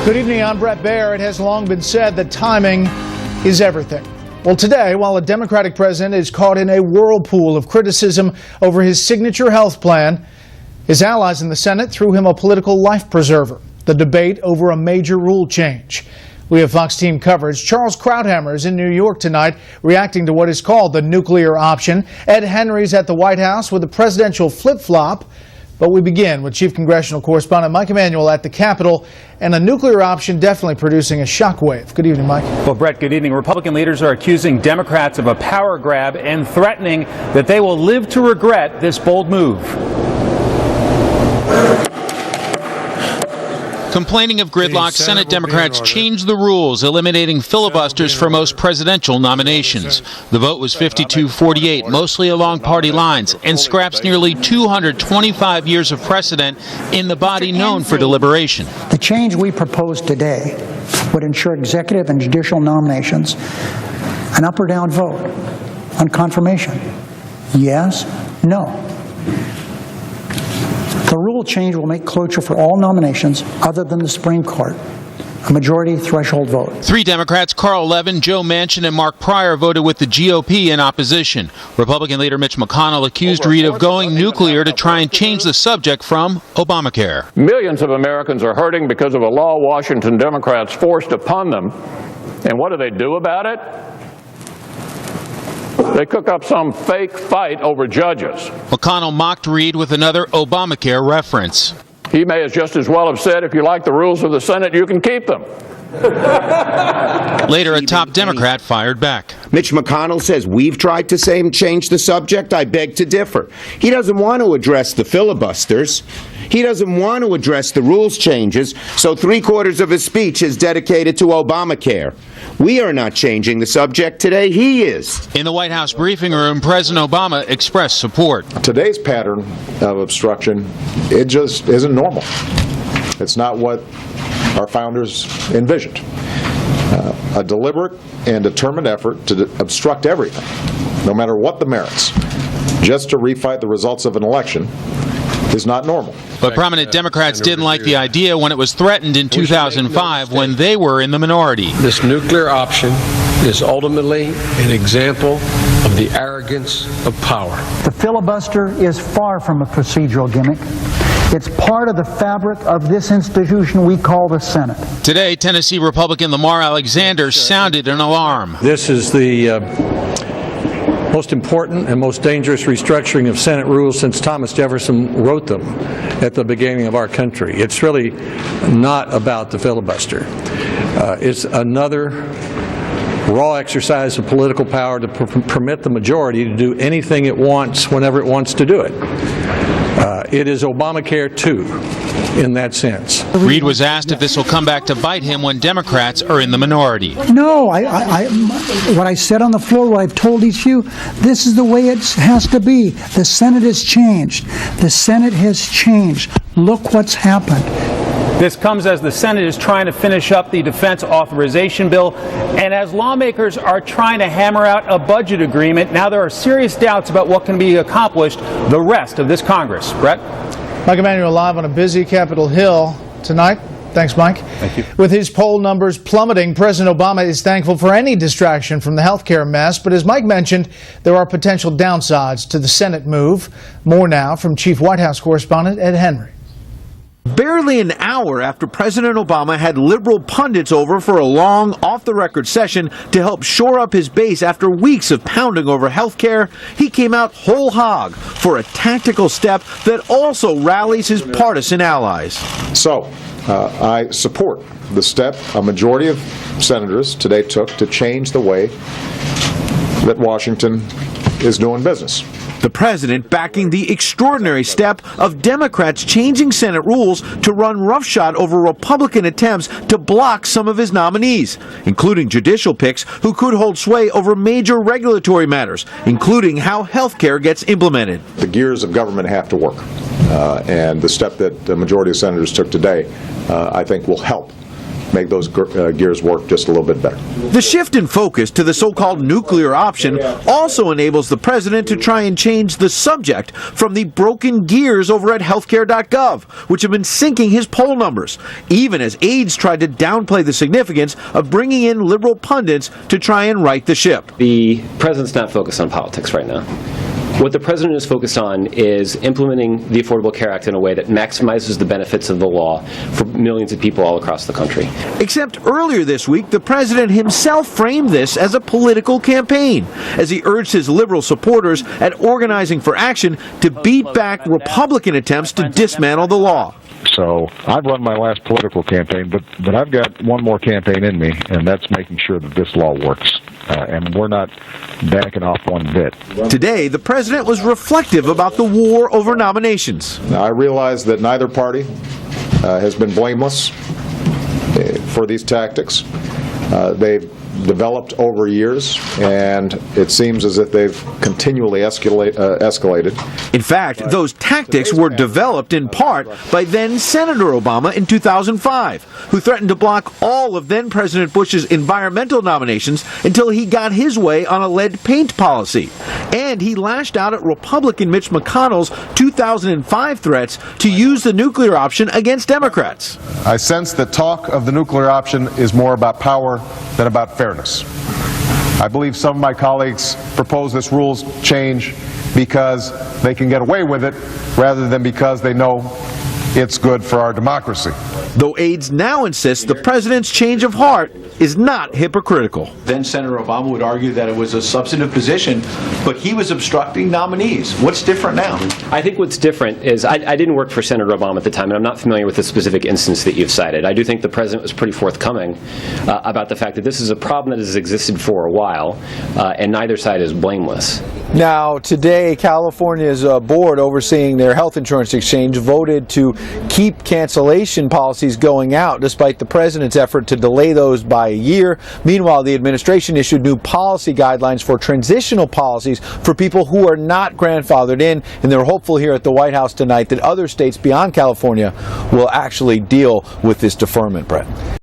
Good evening, I'm Brett Baer. It has long been said that timing is everything. Well, today, while a Democratic president is caught in a whirlpool of criticism over his signature health plan, his allies in the Senate threw him a political life preserver, the debate over a major rule change. We have Fox team coverage. Charles Krauthammer is in New York tonight, reacting to what is called the nuclear option. Ed Henry's at the White House with a presidential flip-flop. But we begin with Chief Congressional Correspondent Mike Emanuel at the Capitol, and a nuclear option definitely producing a shockwave. Good evening, Mike. Well, Brett, good evening. Republican leaders are accusing Democrats of a power grab and threatening that they will live to regret this bold move. Complaining of gridlock, Senate Democrats changed the rules, eliminating filibusters for most presidential nominations. The vote was 52-48, mostly along party lines, and scraps nearly 225 years of precedent in the body known for deliberation. The change we propose today would ensure executive and judicial nominations an up or down vote on confirmation. Yes, no. The rule change will make cloture for all nominations other than the Supreme Court, a majority threshold vote. 3 Democrats, Carl Levin, Joe Manchin, and Mark Pryor, voted with the GOP in opposition. Republican leader Mitch McConnell accused Reid of going nuclear to try and change the subject from Obamacare. Millions of Americans are hurting because of a law Washington Democrats forced upon them. And what do they do about it? They cook up some fake fight over judges. McConnell mocked Reid with another Obamacare reference. He may as just as well have said, if you like the rules of the Senate, you can keep them. Later, a top Democrat fired back. Mitch McConnell says we've tried to change the subject. I beg to differ. He doesn't want to address the filibusters. He doesn't want to address the rules changes, so 3/4 of his speech is dedicated to Obamacare. We are not changing the subject today. He is. In the White House briefing room, President Obama expressed support. Today's pattern of obstruction, it just isn't normal. It's not what our founders envisioned. A deliberate and determined effort to obstruct everything, no matter what the merits, just to refight the results of an election, is not normal. But prominent Democrats didn't like the idea when it was threatened in 2005 when they were in the minority. This nuclear option is ultimately an example of the arrogance of power. The filibuster is far from a procedural gimmick. It's part of the fabric of this institution we call the Senate. Today, Tennessee Republican Lamar Alexander sounded an alarm. This is the most important and most dangerous restructuring of Senate rules since Thomas Jefferson wrote them at the beginning of our country. It's really not about the filibuster. It's another raw exercise of political power to permit the majority to do anything it wants whenever it wants to do it. It is Obamacare 2 in that sense. Reid was asked if this will come back to bite him when Democrats are in the minority. No, what I said on the floor, what I've told each of you, this is the way it has to be. The Senate has changed. The Senate has changed. Look what's happened. This comes as the Senate is trying to finish up the defense authorization bill, and as lawmakers are trying to hammer out a budget agreement. Now there are serious doubts about what can be accomplished the rest of this Congress. Brett? Mike Emanuel live on a busy Capitol Hill tonight. Thanks, Mike. Thank you. With his poll numbers plummeting, President Obama is thankful for any distraction from the health care mess. But as Mike mentioned, there are potential downsides to the Senate move. More now from Chief White House Correspondent Ed Henry. Barely an hour after President Obama had liberal pundits over for a long, off-the-record session to help shore up his base after weeks of pounding over health care, he came out whole hog for a tactical step that also rallies his partisan allies. So, I support the step a majority of senators today took to change the way that Washington is doing business. The president backing the extraordinary step of Democrats changing Senate rules to run roughshod over Republican attempts to block some of his nominees, including judicial picks who could hold sway over major regulatory matters, including how health care gets implemented. The gears of government have to work, and the step that the majority of senators took today, I think, will help make those gears work just a little bit better. The shift in focus to the so-called nuclear option also enables the president to try and change the subject from the broken gears over at healthcare.gov, which have been sinking his poll numbers, even as aides tried to downplay the significance of bringing in liberal pundits to try and right the ship. The president's not focused on politics right now. What the president is focused on is implementing the Affordable Care Act in a way that maximizes the benefits of the law for millions of people all across the country. Except earlier this week, the president himself framed this as a political campaign, as he urged his liberal supporters at Organizing for Action to beat back Republican attempts to dismantle the law. So I've run my last political campaign, but I've got one more campaign in me, and that's making sure that this law works. And we're not backing off one bit. Today, the president was reflective about the war over nominations. Now, I realize that neither party has been blameless for these tactics. They've developed over years, and it seems as if they've continually escalated. In fact, those tactics were developed in part by then Senator Obama in 2005, who threatened to block all of then President Bush's environmental nominations until he got his way on a lead paint policy. And he lashed out at Republican Mitch McConnell's 2005 threats to use the nuclear option against Democrats. I sense that talk of the nuclear option is more about power than about fairness. I believe some of my colleagues propose this rules change because they can get away with it rather than because they know it's good for our democracy. Though aides now insist the president's change of heart is not hypocritical. Then Senator Obama would argue that it was a substantive position, but he was obstructing nominees. What's different now? I think what's different is I didn't work for Senator Obama at the time, and I'm not familiar with the specific instance that you've cited. I do think the president was pretty forthcoming about the fact that this is a problem that has existed for a while, and neither side is blameless. Now, today, California's board overseeing their health insurance exchange voted to keep cancellation policies going out despite the president's effort to delay those by a year. Meanwhile, the administration issued new policy guidelines for transitional policies for people who are not grandfathered in, and they're hopeful here at the White House tonight that other states beyond California will actually deal with this deferment, Brett.